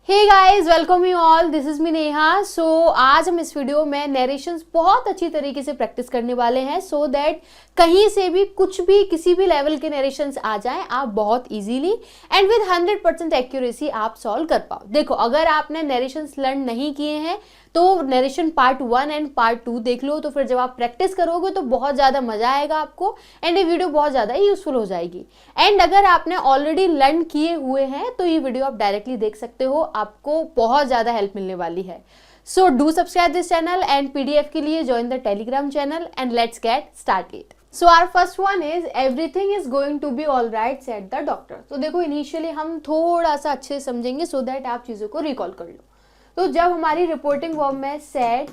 Hey guys, welcome you all, this is me Neha. So आज हम इस वीडियो में नरेशंस बहुत अच्छी तरीके से प्रैक्टिस करने वाले हैं सो दैट कहीं से भी कुछ भी किसी भी लेवल के नरेशंस आ जाएं आप बहुत इजीली एंड विद 100% एक्यूरेसी आप सॉल्व कर पाओ। देखो, अगर आपने नरेशंस लर्न नहीं किए हैं तो नरेशन पार्ट 1 एंड पार्ट 2 देख लो, तो फिर जब आप प्रैक्टिस करोगे तो बहुत ज़्यादा मजा आएगा आपको एंड ये वीडियो बहुत ज़्यादा यूजफुल हो जाएगी। एंड अगर आपने ऑलरेडी लर्न किए हुए हैं तो ये वीडियो आप डायरेक्टली देख सकते हो, आपको बहुत ज़्यादा हेल्प मिलने वाली है। So do subscribe this channel and PDF के लिए join the Telegram channel and let's get started. So our first one is everything is going to be all right said the doctor. तो देखो, initially हम थोड़ा सा अच्छे से समझेंगे सो दैट आप चीज़ों को रिकॉल कर लो। तो जब हमारी रिपोर्टिंग वर्ब में सेड,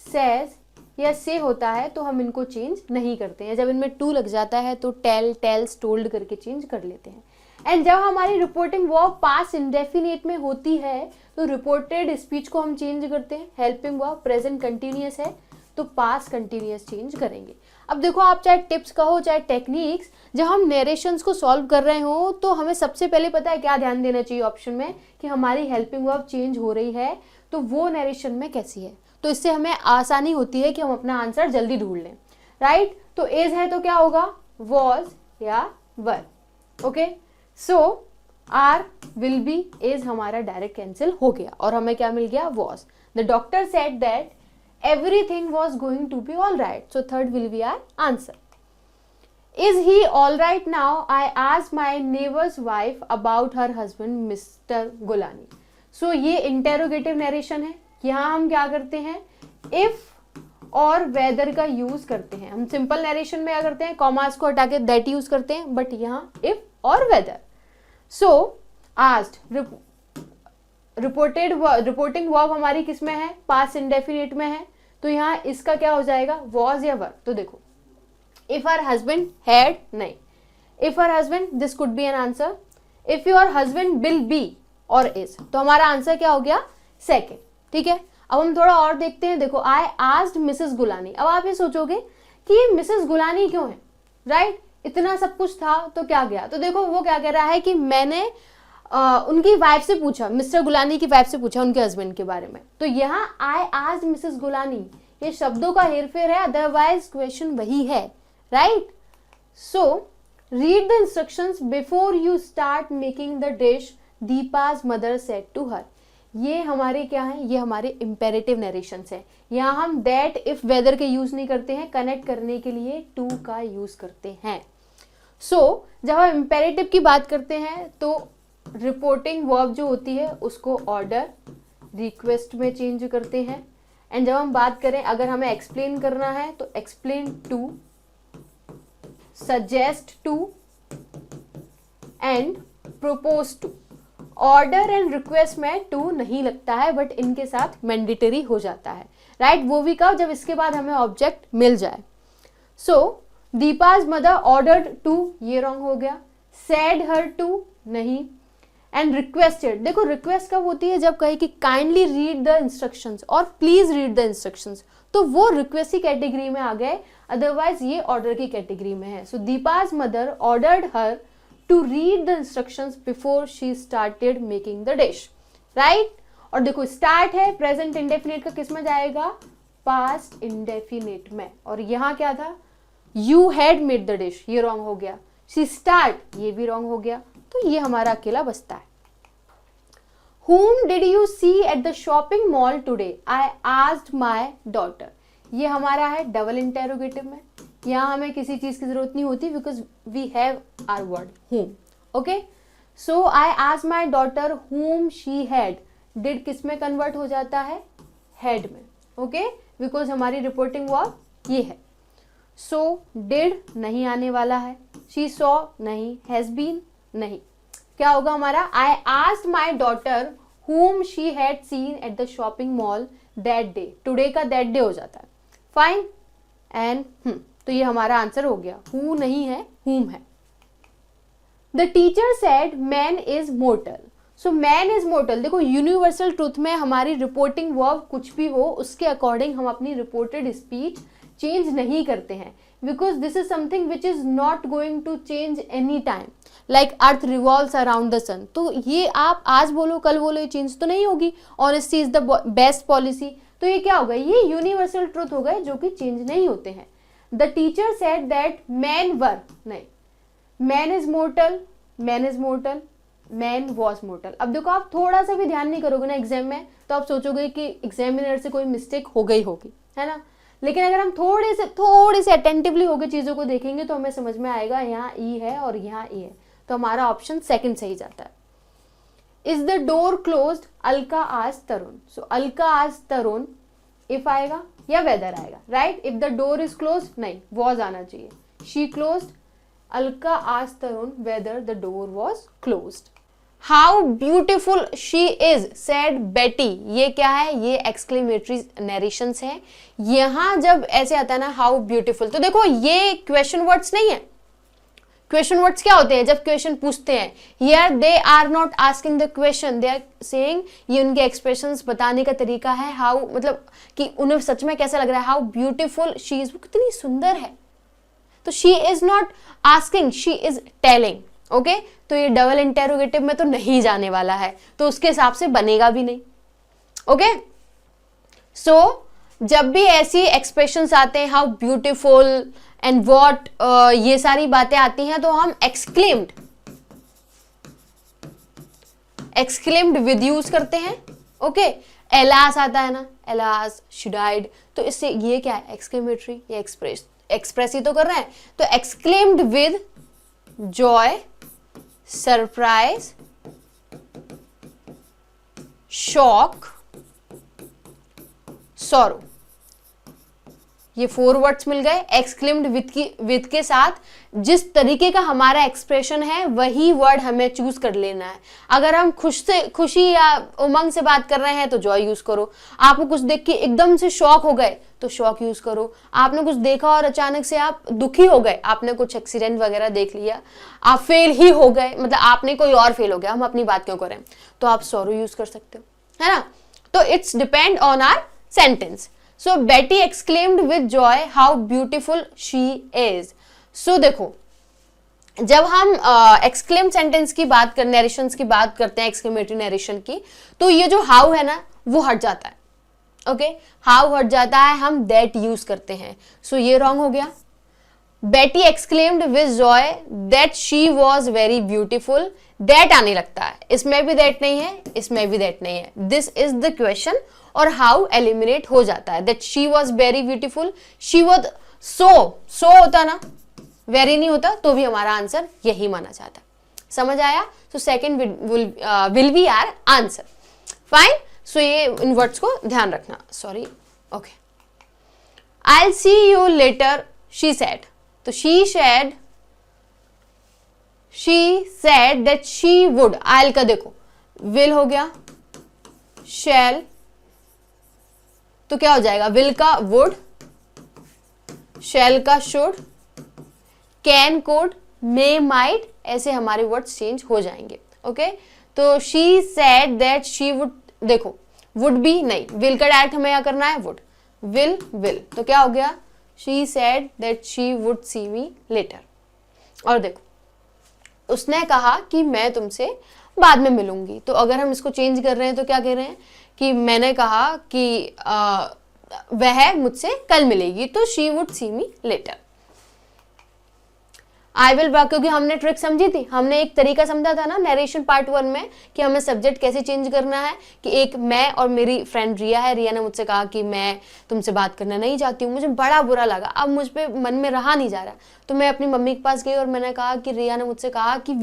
सेज या से होता है तो हम इनको चेंज नहीं करते हैं। जब इनमें टू लग जाता है तो टेल, टेल्स, टोल्ड करके चेंज कर लेते हैं। एंड जब हमारी रिपोर्टिंग वर्ब पास्ट इंडेफिनिट में होती है तो रिपोर्टेड स्पीच को हम चेंज करते हैं। हेल्पिंग वर्ब प्रेजेंट कंटिन्यूअस है तो पास्ट कंटिन्यूअस चेंज करेंगे। अब देखो, आप चाहे टिप्स कहो चाहे टेक्निक्स, जब हम नरेशंस को सॉल्व कर रहे हो तो हमें सबसे पहले पता है क्या ध्यान देना चाहिए ऑप्शन में कि हमारी हेल्पिंग वर्ब चेंज हो रही है तो वो नरेशन में कैसी है। तो इससे हमें आसानी होती है कि हम अपना आंसर जल्दी ढूंढ लें, राइट। तो इज है तो क्या होगा, वॉज या were. Okay, so are, will be, is हमारा डायरेक्ट कैंसिल हो गया और हमें क्या मिल गया, was. The doctor said that everything was going to be all right, so third will be our answer. Is he all right now? I asked my neighbor's wife about her husband Mr. Gulani. So ये interrogative narration है। यहाँ हम क्या करते हैं, if और whether का use करते हैं। हम सिंपल नरेशन में क्या करते हैं, कॉमास को हटा के that यूज करते हैं, बट यहाँ if और whether। so asked, reporting verb हमारी किस में है, पास्ट इंडेफिनिट में है, तो यहाँ इसका क्या हो जाएगा, वॉज या वर। तो देखो, इफ आवर हस्बैंड हैड, नहीं, if our husband, this could be an answer. If your husband will be और इज, तो हमारा आंसर क्या हो गया, सेकेंड। ठीक है, अब हम थोड़ा और देखते हैं। देखो, आई आस्क्ड मिसेस गुलानी। अब आप ये सोचोगे कि ये मिसेस गुलानी क्यों है, राइट, इतना सब कुछ था तो क्या गया। तो देखो, वो क्या कह रहा है कि मैंने उनकी वाइफ से पूछा, मिस्टर गुलानी की वाइफ से पूछा उनके हस्बैंड के बारे में। तो यहाँ आई आस्क्ड मिसेस गुलानी, ये शब्दों का हेरफेर है, अदरवाइज क्वेश्चन वही है, right. So read the instructions before you start making the dish, Deepa's mother said to her. ये हमारे क्या है, ये हमारे इंपेरेटिव नरेशंस है। यहाँ हम दैट, इफ, वेदर के यूज नहीं करते हैं, कनेक्ट करने के लिए टू का यूज करते हैं। सो जब हम इंपेरेटिव की बात करते हैं तो रिपोर्टिंग वर्ब जो होती है उसको ऑर्डर, रिक्वेस्ट में चेंज करते हैं। एंड जब हम बात करें, अगर हमें एक्सप्लेन करना है तो explain to, suggest to and propose to. Order and request में टू नहीं लगता है बट इनके साथ मैंडेटरी हो जाता है, राइट। वो भी कब, जब इसके बाद हमें ऑब्जेक्ट मिल जाए। सो दीपाज मदर ऑर्डर्ड टू, ये रॉन्ग हो गया। सेड हर टू, नहीं। एंड रिक्वेस्टेड, देखो रिक्वेस्ट कब होती है, जब कहे कि काइंडली रीड द इंस्ट्रक्शंस और प्लीज रीड द इंस्ट्रक्शंस, तो वो रिक्वेस्ट की कैटेगरी में आ गए, अदरवाइज ये ऑर्डर की कैटेगरी में है। So Deepa's mother ordered her to read the instructions before she started making the dish, right. और देखो, स्टार्ट है, प्रेजेंट इंडेफिनिट का किस में जाएगा, पास्ट इंडेफिनिट में। और यहाँ क्या था, you had made the dish, ये रॉन्ग हो गया। शी स्टार्ट, ये भी रॉन्ग हो गया। तो ये हमारा अकेला बचता है। Whom did you see at the shopping mall today? I asked my daughter. ये हमारा है डबल इंटेरोगेटिव में। यहाँ हमें किसी चीज की जरूरत नहीं होती because we have our word whom. Okay, so I asked my daughter whom she had. Did किस में कन्वर्ट हो जाता है, had में। ओके, बिकॉज हमारी रिपोर्टिंग वर्ब ये है। सो डिड नहीं आने वाला है, she saw नहीं, has been नहीं। क्या होगा हमारा, I asked my daughter whom she had seen at the shopping mall that day. Today का that day हो जाता है, फाइन। एंड तो ये हमारा आंसर हो गया, who नहीं है, whom है। The teacher said man is mortal. So man is mortal, देखो यूनिवर्सल ट्रूथ में हमारी रिपोर्टिंग वर्ब कुछ भी हो उसके अकॉर्डिंग हम अपनी रिपोर्टेड स्पीच चेंज नहीं करते हैं। Because this is something which is not going to change any time, like earth revolves around the sun. तो ये आप आज बोलो कल बोलो, ये चेंज तो नहीं होगी। Honesty is the best policy, तो ये क्या होगा, ये यूनिवर्सल ट्रूथ हो गए जो कि चेंज नहीं होते हैं। The teacher said that man were, नहीं, man is mortal, man is mortal, man was mortal. अब देखो आप थोड़ा सा भी ध्यान नहीं करोगे ना एग्जाम में, तो आप सोचोगे कि एग्जामिनर से कोई मिस्टेक हो गई होगी, है ना। लेकिन अगर हम थोड़े से अटेंटिवली होकर चीजों को देखेंगे तो हमें समझ में आएगा यहाँ ई है और यहाँ ई है, तो हमारा ऑप्शन सेकंड सही जाता है। Is the door closed, Alka आज तरुण। सो अलका आज तरुण इफ आएगा या वेदर आएगा, right. If the door is close, नहीं, वॉज आना चाहिए। शी क्लोज्ड, अलका आज Tarun whether the door was closed. How beautiful she is said बेटी, ये क्या है, ये एक्सक्लेमेटरी नरेशंस है। यहां जब ऐसे आता है ना हाउ ब्यूटिफुल, तो देखो ये क्वेश्चन वर्ड्स नहीं है। क्वेश्चन वर्ड्स क्या होते हैं, जब क्वेश्चन पूछते हैं, here they are not asking the question, they are saying, ये उनके एक्सप्रेशंस बताने का तरीका है। हाउ मतलब कि उन्हें सच में कैसा लग रहा है, हाउ ब्यूटिफुल शी इज, वो कितनी सुंदर है। तो she is not asking, she is telling, okay. तो ये डबल इंटेरोगेटिव में तो नहीं जाने वाला है, तो उसके हिसाब से बनेगा भी नहीं, ओके। सो जब भी ऐसी एक्सप्रेशंस आते हैं, हाउ ब्यूटिफुल एंड वॉट, ये सारी बातें आती हैं, तो हम एक्सक्लेम्ड विद यूज करते हैं, ओके। एलास आता है ना, एलास, शी डाइड, तो इससे ये क्या है, एक्सक्लेमेटरी, ये एक्सप्रेस ही तो कर रहे हैं। तो exclaimed with Joy, surprise, shock, sorrow, ये 4 वर्ड्स मिल गए। एक्सक्लेम्ड विद के साथ जिस तरीके का हमारा एक्सप्रेशन है वही वर्ड हमें चूज कर लेना है। अगर हम खुशी या उमंग से बात कर रहे हैं तो जॉय यूज करो। आपको कुछ देख के एकदम से शॉक हो गए तो शॉक यूज करो। आपने कुछ देखा और अचानक से आप दुखी हो गए, आपने कुछ एक्सीडेंट वगैरह देख लिया, आप फेल ही हो गए, मतलब आपने कोई और फेल हो गया, हम अपनी बात क्यों करें, तो आप सॉरो यूज कर सकते हो, है ना। तो it's depend on our sentence. So Betty exclaimed with joy how beautiful she is. So देखो जब हम एक्सक्लेम सेंटेंस की बात कर, नरेशंस की बात करते हैं, एक्सक्लेमेटरी नरेशन की, तो ये जो हाउ है ना वो हट जाता है, ओके। हाउ हट जाता है, हम दैट यूज करते हैं। सो ये रॉन्ग हो गया। Betty exclaimed with joy that she was very beautiful. That आने लगता है, इसमें भी दैट नहीं है, इसमें भी दैट नहीं है। दिस इज द क्वेश्चन और हाउ एलिमिनेट हो जाता है। That she was very beautiful, she was so होता ना, वेरी नहीं होता तो भी हमारा आंसर यही माना जाता है। समझ आया। So second will be our answer. Fine. So ये इन वर्ड्स को ध्यान रखना, sorry, okay. I will see you later, she said, तो she said that she would, I'll का देखो विल हो गया, शैल, तो क्या हो जाएगा, विल का वुड, शैल का should, can code, may might, ऐसे हमारे वर्ड्स चेंज हो जाएंगे, ओके। तो she said that she would, देखो वुड भी नहीं, विल का डायरेक्ट हमें क्या करना है, वुड, विल, तो क्या हो गया, she said that she would see me later. और देखो उसने कहा कि मैं तुमसे बाद में मिलूंगी, तो अगर हम इसको चेंज कर रहे हैं तो क्या कह रहे हैं कि मैंने कहा कि वह मुझसे कल मिलेगी, तो she would see me later. I will work, क्योंकि हमने ट्रिक समझी थी, हमने एक तरीका समझा था ना नरेशन पार्ट 1 में कि हमें सब्जेक्ट कैसे चेंज करना है। कि एक मैं और मेरी फ्रेंड रिया है, रिया ने मुझसे कहा कि मैं तुमसे बात करना नहीं चाहती हूँ, मुझे बड़ा बुरा लगा, अब मुझ पे मन में रहा नहीं जा रहा, तो मैं अपनी मम्मी के पास गई और मैंने कहा कि रिया ने मुझसे कहा कि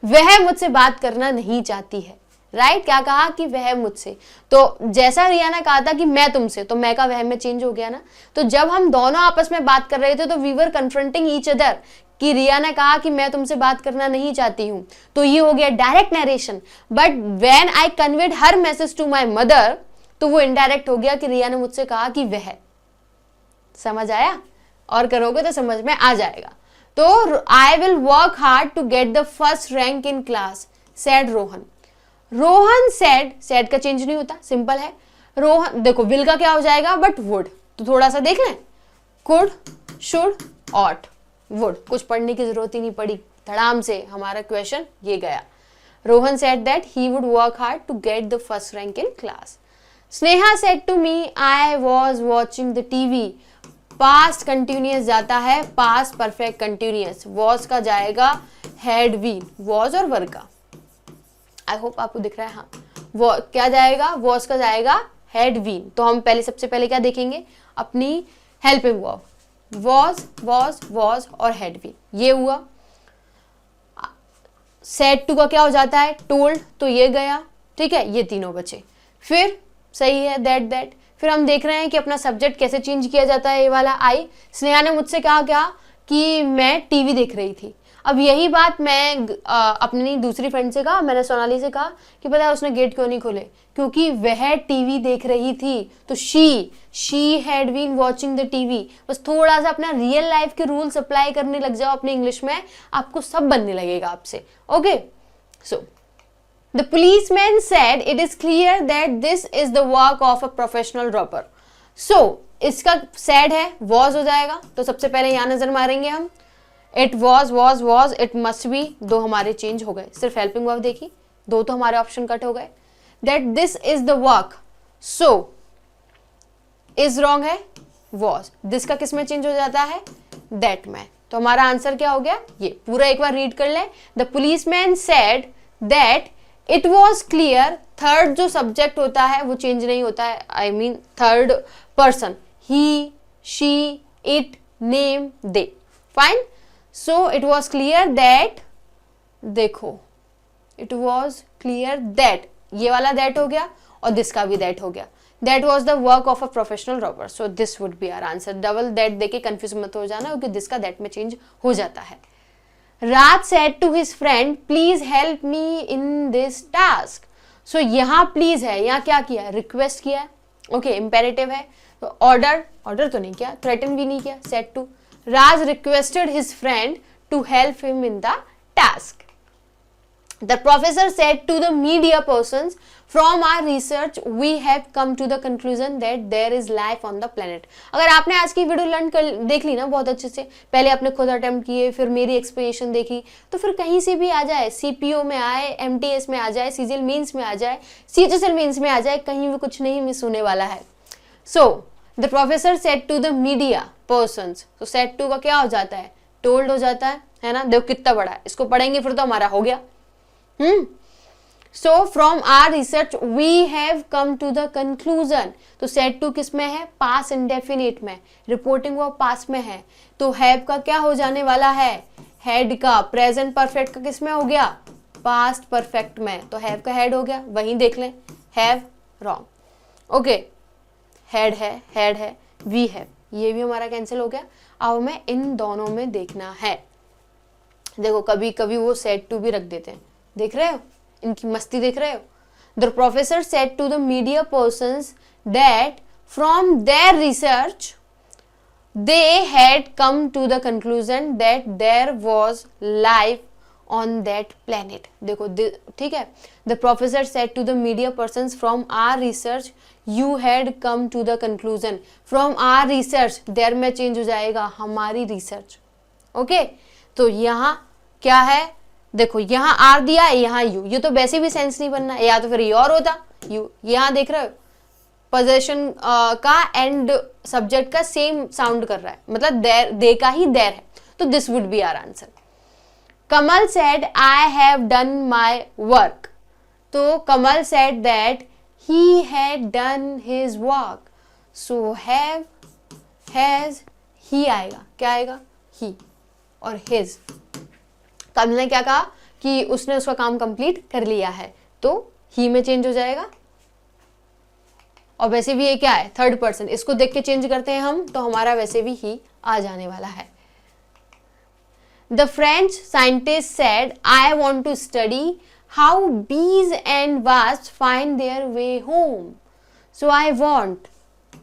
वह मुझसे बात करना नहीं चाहती है, राइट। क्या कहा कि वह मुझसे, तो जैसा रिया ने कहा था कि मैं तुमसे, तो मैं का वह में चेंज हो गया ना। तो जब हम दोनों आपस में बात कर रहे थे तो we were confronting each other, कि रिया ने कहा कि मैं तुमसे बात करना नहीं चाहती हूं, तो ये हो गया direct narration. But when I conveyed her message to my mother, तो वो इनडायरेक्ट हो गया कि रिया ने मुझसे कहा कि वह। समझ आया, और करोगे तो समझ में आ जाएगा। तो I will work hard to get the first rank in class, said Rohan. Rohan said का चेंज नहीं होता, सिंपल है। रोहन, देखो विल का क्या हो जाएगा, बट वुड, तो थोड़ा सा देख लें, कुड, शुड, ऑट, वुड। कुछ पढ़ने की जरूरत ही नहीं पड़ी, धड़ाम से हमारा क्वेश्चन ये गया। Rohan said that he would work hard to get the first rank in class. Sneha said to me, I was watching the TV. Past continuous जाता है past perfect continuous, was का जाएगा had been, was और were का। I hope आपको दिख रहा है। हाँ, वो क्या जाएगा, was का जाएगा had been। तो हम पहले सबसे पहले क्या देखेंगे, अपनी helping verb, was और had been, ये हुआ। सेड टू का क्या हो जाता है, टोल्ड, तो ये गया, ठीक है, ये तीनों बचे। फिर सही है दैट। फिर हम देख रहे हैं कि अपना सब्जेक्ट कैसे चेंज किया जाता है, ये वाला आई। स्नेहा ने मुझसे कहा क्या कि मैं टीवी देख रही थी। अब यही बात मैं अपनी दूसरी फ्रेंड से कहा, मैंने सोनाली से कहा कि पता है उसने गेट क्यों नहीं खोले, क्योंकि वह टीवी देख रही थी। तो she had been watching the TV. बस थोड़ा सा अपना रियल लाइफ के रूल्स अप्लाई करने लग जाओ अपने इंग्लिश में, आपको सब बनने लगेगा आपसे। Okay, so the policeman said it is clear that this is the work of a professional robber. So इसका सैड है, वॉज हो जाएगा। तो सबसे पहले यहां नजर मारेंगे हम, it was, it must be, दो हमारे चेंज हो गए। सिर्फ हेल्पिंग वर्ब देखी, दो तो हमारे ऑप्शन कट हो गए। That this is the work, so is wrong है, वॉज। दिस का किस में चेंज हो जाता है, दैट में। तो हमारा आंसर क्या हो गया, ये पूरा एक बार रीड कर ले। The policeman said that it was clear. Third जो सब्जेक्ट होता है वो चेंज नहीं होता है, I mean third person, he, she, it, name, they. Fine. So it was clear that, देखो इट वॉज क्लियर दैट, ये वाला दैट हो गया और दिस का भी दैट हो गया। That was the work of a professional robber. So this would be our answer. Double that देके कंफ्यूज मत हो जाना, क्योंकि दिस का दैट में चेंज हो जाता है। Raj said to his friend please help me in this task. So यहाँ प्लीज है, यहाँ क्या किया, रिक्वेस्ट किया। ओके, इम्पेरेटिव है, तो ऑर्डर तो नहीं किया, थ्रेटन भी नहीं किया। Said to, Raj requested his friend to help him in the task. The professor said to the media persons, from our research we have come to the conclusion that there is life on the planet. अगर आपने आज की video देख ली ना बहुत अच्छे से, पहले आपने खुद अटेम्प्ट किए, फिर मेरी एक्सप्लेनेशन देखी, तो फिर कहीं से भी आ जाए, CPO में आए, MTS में आ जाए, CGL मेंस में आ जाए, CHSL मेंस में आ जाए, कहीं भी कुछ नहीं मिस होने वाला है। So the professor said to the media persons, so said to का क्या हो जाता है, told हो जाता है ना। देखो कितना बड़ा है, इसको पढ़ेंगे फिर तो हमारा हो गया। So from our research we have come to the conclusion, तो said to किस में है, past indefinite में, reporting वो past में है, तो have का क्या हो जाने वाला है, had का। present perfect का किस में हो गया, past perfect में, तो have का had हो गया, वहीं देख लें, have wrong। ओके, had है, we have, ये भी हमारा कैंसिल हो गया। अब हमें इन दोनों में देखना है। देखो कभी कभी वो said to भी रख देते हैं, देख रहे हो इनकी मस्ती, देख रहे हो। The professor said to the media persons that from their research they had come to the conclusion that there was life on that planet. देखो ठीक है, the professor said to the media persons from our research you had come to the conclusion. From our research, there में change हो जाएगा, हमारी research. Okay, तो यहाँ क्या है, देखो यहाँ आर दिया, यहाँ यू, ये तो वैसे भी सेंस नहीं बनना, या तो फिर योर होता यू। यहाँ देख रहे हो पोजेशन का एंड सब्जेक्ट का सेम साउंड कर रहा है, मतलब देर, दे का ही देर है, तो this would be our answer. Kamal said I have done my work, तो Kamal said that he had done his work, so have, has, he आएगा, क्या आएगा, ही और हिज। कमल ने क्या कहा कि उसने उसका काम कंप्लीट कर लिया है, तो ही में चेंज हो जाएगा। और वैसे भी ये क्या है, थर्ड पर्सन, इसको देख के चेंज करते हैं हम, तो हमारा वैसे भी ही आ जाने वाला है। The French scientist said I want to study how bees and wasp find their way home. So I want,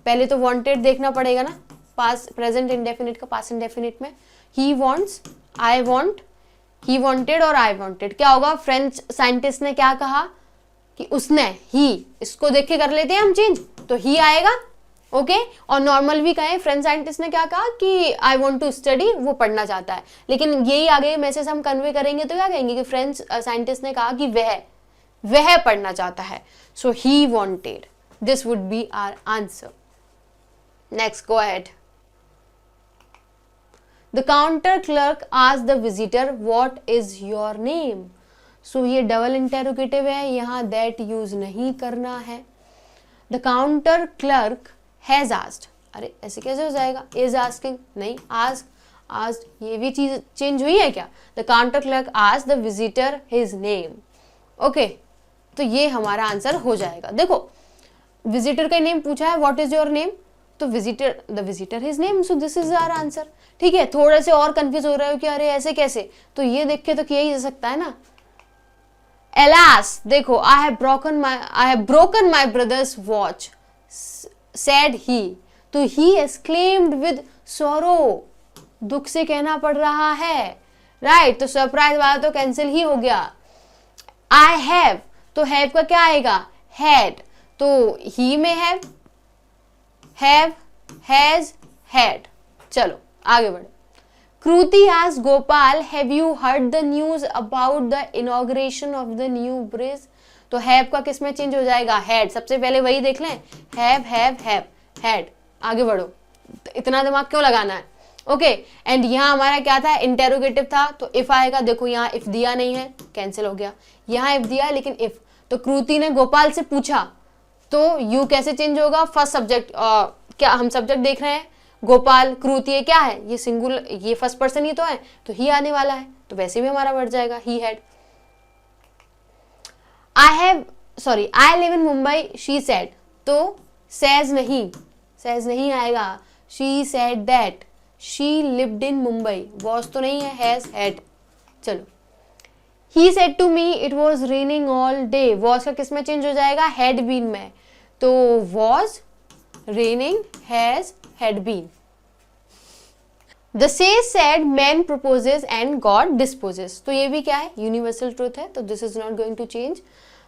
पहले तो वॉन्टेड देखना पड़ेगा ना, पास्ट प्रेजेंट इंडेफिनिट का पास्ट इंडेफिनिट में, he wants, I want, he wanted और I wanted, क्या होगा, फ्रेंच साइंटिस्ट ने क्या कहा कि उसने, ही, इसको देख के कर लेते हैं हम चेंज, तो ही आएगा, ओके और नॉर्मल भी कहें, फ्रेंच साइंटिस्ट ने क्या कहा कि आई वॉन्ट टू स्टडी, वो पढ़ना चाहता है, लेकिन यही आगे मैसेज हम कन्वे करेंगे तो क्या कहेंगे कि फ्रेंच साइंटिस्ट ने कहा कि वह पढ़ना चाहता है, so he wanted, this would be our answer. Next go ahead. The counter clerk asked the visitor what is your name. So ये डबल इंटेरोगेटिव है, यहाँ दैट यूज नहीं करना है। The counter clerk has asked, अरे ऐसे कैसे हो जाएगा, इज आस्किंग नहीं, आस्क्ड ये भी चीज चेंज हुई है क्या। The counter clerk asked the visitor his name. Okay तो ये हमारा आंसर हो जाएगा। देखो विजिटर का नेम पूछा है, व्हाट इज योर नेम, तो the visitor his name, so this is our answer. ठीक है, थोड़े से और कंफ्यूज हो रहे हो कि अरे ऐसे कैसे, तो ये देख के तो किया ही जा सकता है ना। Alas, देखो I have broken my brother's watch, said he. तो he exclaimed with sorrow, दुख से कहना पड़ रहा है, राइट। तो सरप्राइज वाला तो कैंसिल ही हो गया। I have, तो have का क्या आएगा, had, तो he में have, has, had। चलो आगे बढ़ो। Kruti asked Gopal, have you heard the news about the inauguration of the new bridge? तो have का किस में चेंज हो जाएगा, had। सबसे पहले वही देख लें, have, had। आगे बढ़ो, इतना दिमाग क्यों लगाना है। ओके एंड यहाँ हमारा क्या था, इंटेरोगेटिव था, तो इफ आएगा। देखो यहाँ इफ दिया नहीं है, कैंसिल हो गया। यहाँ इफ दिया है लेकिन इफ, तो क्रूति ने गोपाल से पूछा, तो यू कैसे चेंज होगा, फर्स्ट सब्जेक्ट, क्या हम सब्जेक्ट देख रहे हैं, गोपाल क्रूति, ये क्या है, ये सिंगुलर, ये फर्स्ट पर्सन ही तो है, तो ही आने वाला है, तो वैसे भी हमारा बढ़ जाएगा, he had. I live in Mumbai, she said, तो सेज नहीं आएगा, she said that she lived in Mumbai, was तो नहीं है, हैज, हैड। चलो, he said to me it was raining all day, was का किस में चेंज हो जाएगा, हैड बीन में, तो was raining, has, had been. The sage said man proposes and God disposes. तो ये भी क्या है, यूनिवर्सल ट्रूथ है, तो this is not going to change.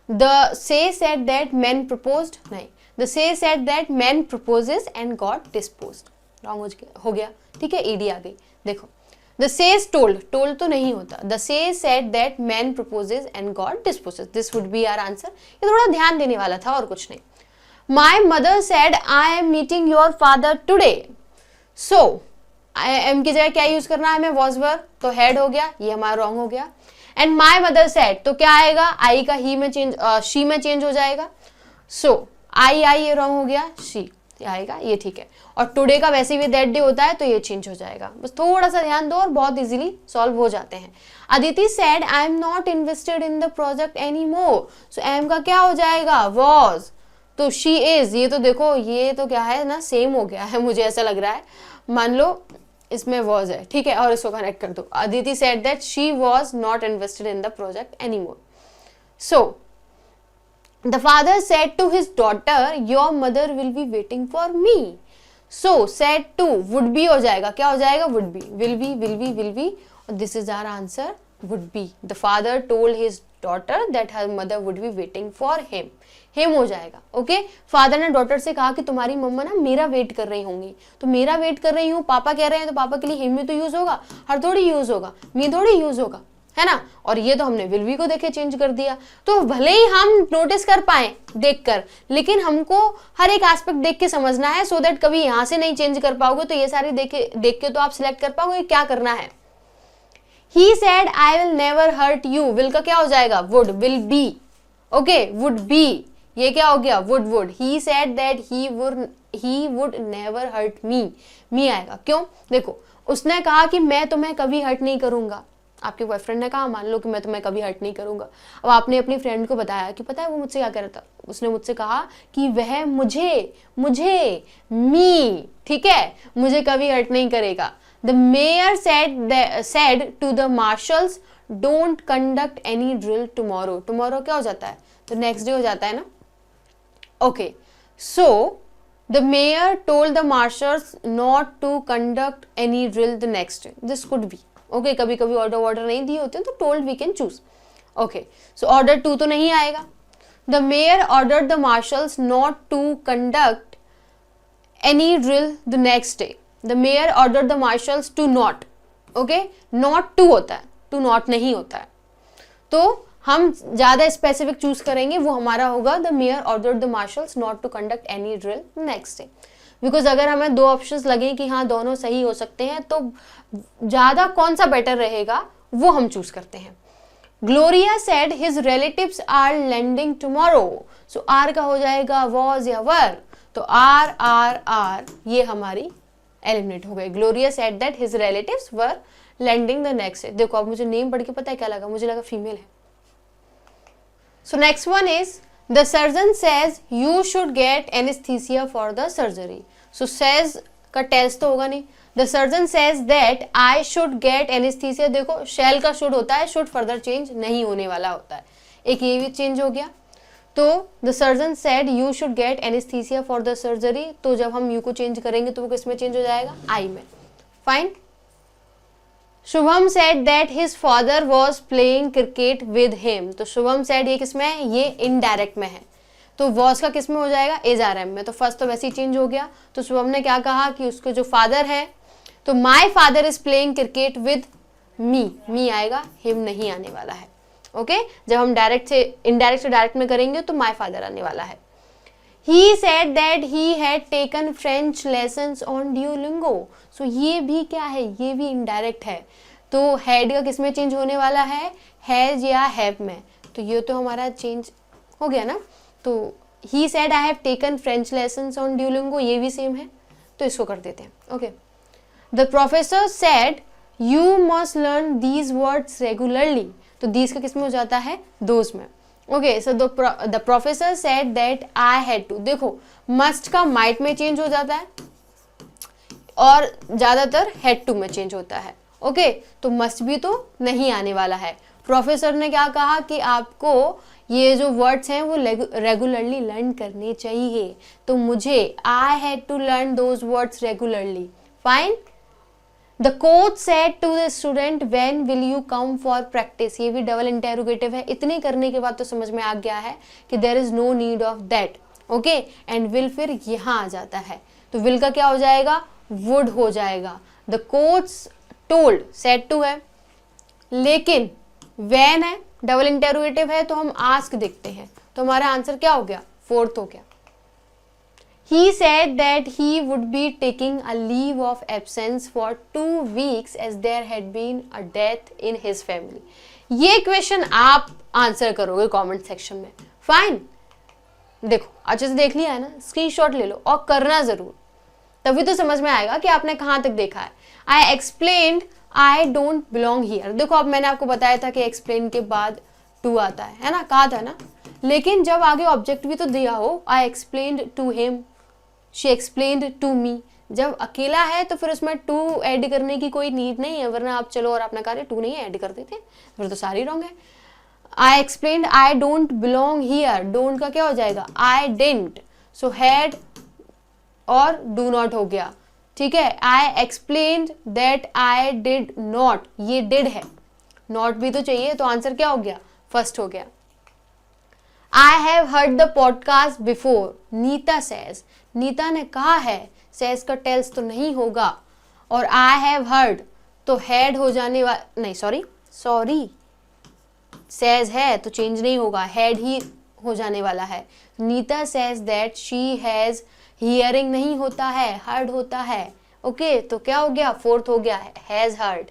The sage said that man proposed, नहीं, the sage said that man proposes and God disposed. Wrong हो गया, ठीक है, ed आ गई। देखो the sage told तो नहीं होता, the sage said that man proposes and God disposes. This would be our answer. ये थोड़ा ध्यान देने वाला था और कुछ नहीं। My mother said I am meeting your father today. So, I am की जगह क्या यूज करना है हमें, was were, तो had हो गया, ये हमारा रॉन्ग हो गया। And my mother said, तो क्या आएगा, I का he में चेंज, she में चेंज हो जाएगा। So, I ये रॉन्ग हो गया, she आएगा, ये ठीक है। और टुडे का वैसे भी दैट डे होता है, तो ये चेंज हो जाएगा। बस थोड़ा सा ध्यान दो और बहुत इजीली सॉल्व हो जाते हैं। Aditi said I am not invested in the project anymore. So, am का क्या हो जाएगा, was, तो शी इज, ये तो देखो ये तो क्या है ना, सेम हो गया है, मुझे ऐसा लग रहा है। मान लो इसमें वॉज है, ठीक है, और इसको कनेक्ट कर दो। Aditi said that she was not invested in the project anymore. So the father said to his daughter your mother will be waiting for me. So said to would be हो जाएगा, क्या हो जाएगा, वुड बी, विल बी, और this is our answer, would be. The father told his daughter that her mother would be waiting for him हो जाएगा। Okay father ने daughter से कहा कि तुम्हारी मम्मा ना मेरा वेट कर रही होंगी, तो मेरा वेट कर रही हूँ, पापा कह रहे हैं, तो पापा के लिए हिम में तो यूज होगा, हर थोड़ी यूज होगा, मी थोड़ी यूज होगा, है ना। और ये तो हमने विल बी को देखे चेंज कर दिया। तो भले ही हम नोटिस कर पाए देखकर, लेकिन हमको हर एक एस्पेक्ट देख के समझना है, सो दैट कभी यहाँ से नहीं चेंज कर पाओगे, तो ये सारी देख के तो आप सिलेक्ट कर पाओगे क्या करना है। He said I will never hurt you. Will का क्या हो जाएगा, would, will be. Okay, would be. ये क्या हो गया, would. He said that he would never hurt me. Me आएगा, क्यों, देखो उसने कहा कि मैं तुम्हें कभी हर्ट नहीं करूंगा। आपके बॉयफ्रेंड ने कहा मान लो कि मैं तुम्हें कभी हर्ट नहीं करूंगा। अब आपने अपनी फ्रेंड को बताया कि पता है वो मुझसे क्या कर रहा था, उसने मुझसे कहा कि वह मुझे मी, ठीक है, मुझे कभी हर्ट नहीं करेगा। The mayor said to the marshals, don't conduct any drill tomorrow. Tomorrow क्या हो जाता है, तो next day हो जाता है ना। Okay, so the mayor told the marshals not to conduct any drill the next day. This could be. Okay, कभी कभी order नहीं दिए होते हैं, तो told we can choose. Okay, so order 2 तो नहीं आएगा। The mayor ordered the marshals not to conduct any drill the next day. The mayor ordered the marshals to not. Okay, not to होता है, to not नहीं होता है. तो हम ज्यादा स्पेसिफिक चूज करेंगे, वो हमारा होगा the mayor ordered the marshals not to conduct any drill next day. Because अगर हमें दो ऑप्शंस लगे कि हाँ दोनों सही हो सकते हैं, तो ज्यादा कौन सा बेटर रहेगा वो हम चूज करते हैं. Gloria said his relatives are landing tomorrow. So are का हो जाएगा वॉज या वर. तो आर आर आर ये हमारी एलिमिनेट हो गए. Gloria said that his relatives were landing the next day. देखो अब मुझे नेम पढ़ के पता है क्या लगा, मुझे लगा फीमेल है. So next one is the surgeon says you should get anesthesia for the surgery. So says का टेल्स तो होगा नहीं. The surgeon says that I should get anesthesia. देखो shall का should होता है, should further change नहीं होने वाला होता है. एक ये भी चेंज हो गया. तो the surgeon said you should get anesthesia for the surgery. तो जब हम you को चेंज करेंगे तो वो किस में चेंज हो जाएगा, I में. Fine. Shubham said that his father was playing cricket with him. तो शुभम सेड ये किस में है, ये इनडायरेक्ट में है. तो वॉज का किस में हो जाएगा, इज आर एम में. तो फर्स्ट तो वैसे ही चेंज हो गया. तो शुभम ने क्या कहा कि उसके जो फादर है, तो my father is playing cricket with me आएगा, हिम नहीं आने वाला है. ओके जब हम डायरेक्ट से इनडायरेक्ट से डायरेक्ट में करेंगे तो माई फादर आने वाला है. He said that he had taken French lessons on Duolingo. So ये भी क्या है, ये भी इनडायरेक्ट है. तो had का किस में चेंज होने वाला है, has या have में. तो ये तो हमारा चेंज हो गया ना. तो he said I have taken French lessons on Duolingo, ये भी सेम है. तो इसको कर देते हैं. Okay. The professor said you must learn these words regularly. तो these का किस में हो जाता है, those में. Okay so the professor said that I had to. देखो मस्ट का माइट में चेंज हो जाता है और ज्यादातर हैड टू में चेंज होता है. ओके तो मस्ट भी तो नहीं आने वाला है. प्रोफेसर ने क्या कहा कि आपको ये जो वर्ड्स हैं वो रेगुलरली लर्न करने चाहिए. तो मुझे I had to learn those words regularly. Fine. The coach said to the student when will you come for practice. ये भी डबल इंटेरोगेटिव है. इतने करने के बाद तो समझ में आ गया है कि there is no need of that. Okay and will फिर यहाँ आ जाता है. तो will का क्या हो जाएगा, would हो जाएगा. The coach told said to है, लेकिन when है डबल इंटेरोगेटिव है तो हम ask देखते हैं. तो हमारा आंसर क्या हो गया, फोर्थ हो गया. He said that he would be taking a leave of absence for 2 weeks as there had been a death in his family. ये क्वेश्चन आप आंसर करोगे कमेंट सेक्शन में. फाइन. देखो अच्छे से देख लिया है ना, स्क्रीनशॉट ले लो और करना जरूर, तभी तो समझ में आएगा कि आपने कहाँ तक देखा है. I explained I don't belong here. देखो अब मैंने आपको बताया था कि एक्सप्लेन के बाद टू आता है ना, कहा था ना. लेकिन जब आगे ऑब्जेक्ट भी तो दिया हो, I explained to him, she explained to me. जब अकेला है तो फिर उसमें टू ऐड करने की कोई नीड नहीं है, वरना आप चलो और अपना कार्य टू नहीं ऐड कर देते, फिर तो सारी रॉन्ग है. I explained I don't belong here. don't का क्या हो जाएगा, I didn't. so had और do not हो गया. ठीक है. I explained that I did not. ये did है, not भी तो चाहिए, तो आंसर क्या हो गया, फर्स्ट हो गया. I have heard the podcast before. Nita says. Nita ने कहा है, says का टेल्स तो नहीं होगा, और I have heard तो had हो जाने वाला, नहीं सॉरी says है तो चेंज नहीं होगा, had ही हो जाने वाला है. Nita says that she has hearing नहीं होता है, heard होता है. ओके तो क्या हो गया, फोर्थ हो गया है, has heard.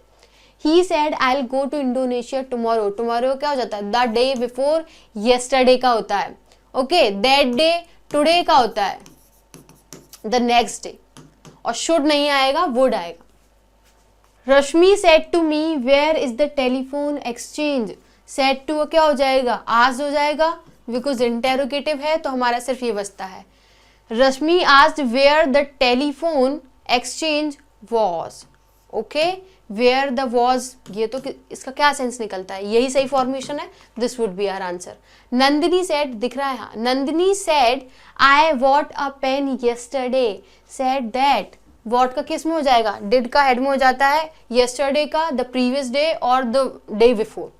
He said I'll go to Indonesia tomorrow. tomorrow क्या हो जाता है, the day before yesterday का होता है. ओके that day today का होता है, the next day. और should नहीं आएगा, would आएगा. रश्मि said to me where is the telephone exchange. said to क्या हो जाएगा, asked हो जाएगा, because interrogative है तो हमारा सिर्फ ये बचता है. Rashmi asked where the telephone exchange was. Okay where the was, ये तो इसका क्या सेंस निकलता है, यही सही फॉर्मेशन है. This would be our answer. Nandini said, दिख रहा है हाँ, Nandini said I bought a pen yesterday. Said that, bought का किस में हो जाएगा, डिड का हेड में हो जाता है, येस्टरडे का द प्रीवियस डे और द डे बिफोर.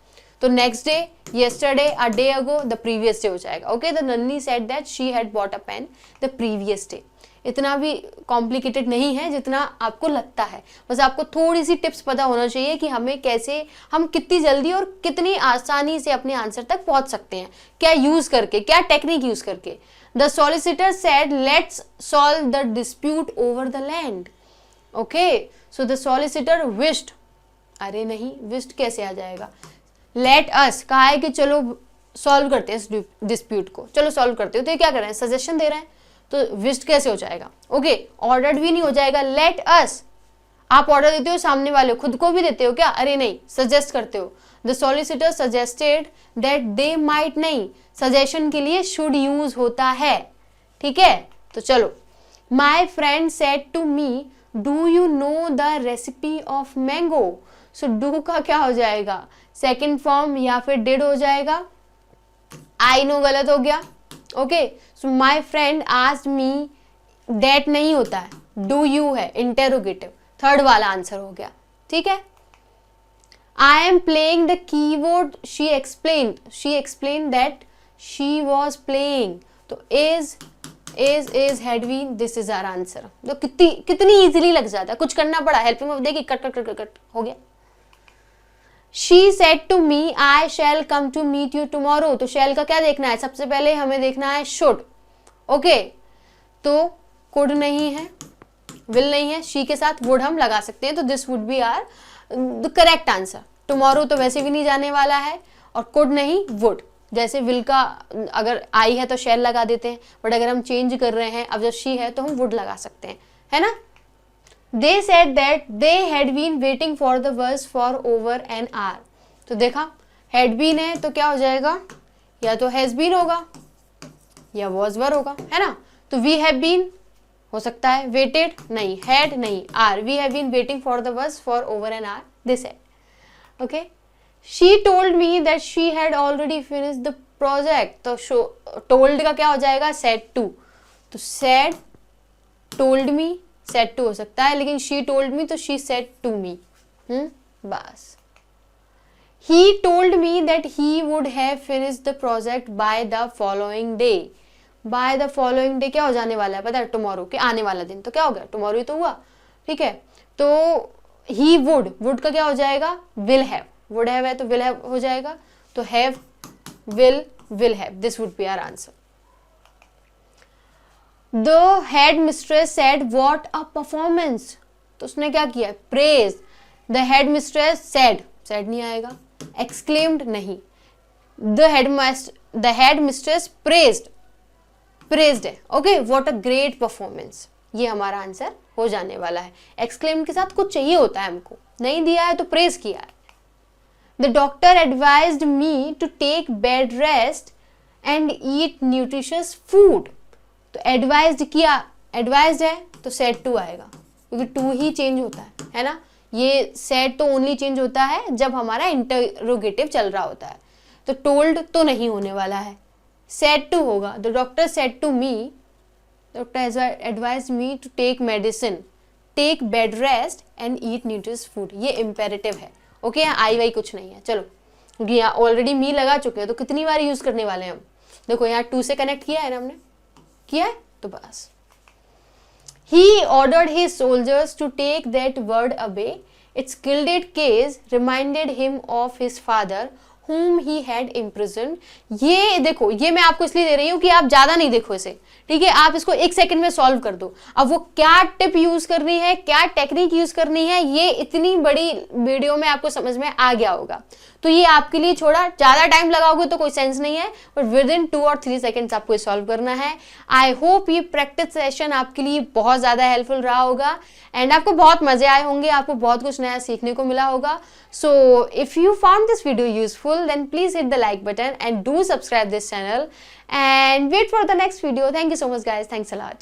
तो next day, yesterday, a day ago, the previous day हो जाएगा. Okay, the nanny said that she had bought a pen the previous day. इतना भी कॉम्प्लिकेटेड नहीं है जितना आपको लगता है, बस आपको थोड़ी सी टिप्स पता होना चाहिए कि हमें कैसे, हम कितनी जल्दी और कितनी आसानी से अपने आंसर तक पहुंच सकते हैं, क्या यूज करके, क्या टेक्निक यूज करके. The solicitor said let's solve the dispute over the land. Okay, so the solicitor wished, अरे नहीं, विश्ड कैसे आ जाएगा, लेट अस कहा है कि चलो सॉल्व करते हैं इस डिस्प्यूट को, चलो सॉल्व करते हो, तो ये क्या कर रहे हैं, सजेशन दे रहे हैं, तो विश्ड कैसे हो जाएगा. ओके, ऑर्डर्ड भी नहीं हो जाएगा, लेट अस, आप ऑर्डर देते हो सामने वाले, खुद को भी देते हो क्या, अरे नहीं, सजेस्ट करते हो. The solicitor suggested that they might, नहीं, सजेशन के लिए शुड यूज होता है. ठीक है, तो चलो. My friend said to me do you know the recipe of mango. So do का क्या हो जाएगा, सेकेंड फॉर्म या फिर डिड हो जाएगा. आई नो गलत हो गया. Okay, so my friend asked me, that नहीं होता है, डू यू है, इंटेरोगेटिव, थर्ड वाला आंसर हो गया. ठीक है. I am playing the keyboard, she explain that she was playing. तो is had been, this is our answer. तो कितनी इजीली लग जाता है, कुछ करना पड़ा, हेल्पिंग ऑफ देखिए, कट कट कट कट हो गया. She said to me, I shall come to meet you tomorrow. तो shall का क्या देखना है, सबसे पहले हमें देखना है should. ओके, तो could नहीं है, will नहीं है, she के साथ would हम लगा सकते हैं, तो this would be our the correct answer. tomorrow तो वैसे भी नहीं जाने वाला है, और could नहीं, would. जैसे will का अगर I है तो shall लगा देते हैं, बट अगर हम चेंज कर रहे हैं, अब जब she है तो हम would लगा सकते हैं, है ना. They said that they had been waiting for the bus for over an hour. तो देखा, had been है तो क्या हो जाएगा, या तो has been होगा या was were होगा, है ना. तो we have been हो सकता है, waited नहीं, had नहीं, are. We have been waiting for the bus for over an hour, they said. Okay. She told me that she had already finished the project. तो told का क्या हो जाएगा, said to. तो said, told me, said to हो सकता है, लेकिन she told me तो she said to me. बस. He told me that he would have finished the project by the following day. By the following day क्या हो जाने वाला है पता है, tomorrow के आने वाला दिन. तो क्या हो गया, tomorrow ही तो हुआ. ठीक है, तो he would का क्या हो जाएगा, will have. would have है तो will have हो जाएगा, तो have, will have. This would be our answer. The head mistress said what a performance. तो उसने क्या किया, praise. The head mistress said नहीं आएगा, exclaimed नहीं. The head mistress praised है. Okay, what a great performance. ये हमारा आंसर हो जाने वाला है. exclaimed के साथ कुछ चाहिए होता है हमको, नहीं दिया है तो praise किया है. The doctor advised me to take bed rest and eat nutritious food. तो advised किया, advised है तो said to आएगा, क्योंकि to ही चेंज होता है ना. ये said तो ओनली चेंज होता है जब हमारा इंटरोगेटिव चल रहा होता है, तो told तो नहीं होने वाला है, said to होगा. The doctor said to me, doctor has advised me to take medicine, take bed rest and eat nutritious food. ये imperative है. ओके, यहाँ आई वाई कुछ नहीं है. चलो, क्योंकि यहाँ ऑलरेडी मी लगा चुके हैं, तो कितनी बार यूज करने वाले हैं हम. देखो यहाँ टू से कनेक्ट किया है ना हमने, किया है, तो बस. He ordered his soldiers to take that word away. Its gilded case reminded him of his father, whom he had imprisoned. ये देखो, ये मैं आपको इसलिए दे रही हूँ कि आप ज्यादा नहीं देखो इसे, ठीक है, आप इसको एक सेकंड में सॉल्व कर दो. अब वो क्या टिप यूज करनी है, क्या टेक्निक यूज करनी है, ये इतनी बड़ी वीडियो में आपको समझ में आ गया होगा, तो ये आपके लिए छोड़ा. ज्यादा टाइम लगाओगे तो कोई सेंस नहीं है, बट विद इन 2 और 3 सेकेंड्स आपको सॉल्व करना है. आई होप ये प्रैक्टिस सेशन आपके लिए बहुत ज्यादा हेल्पफुल रहा होगा, एंड आपको बहुत मजे आए होंगे, आपको बहुत कुछ नया सीखने को मिला होगा. So if you found this video useful, then please hit the like button and do subscribe this channel and wait for the next video. Thank you so much guys. Thanks a lot.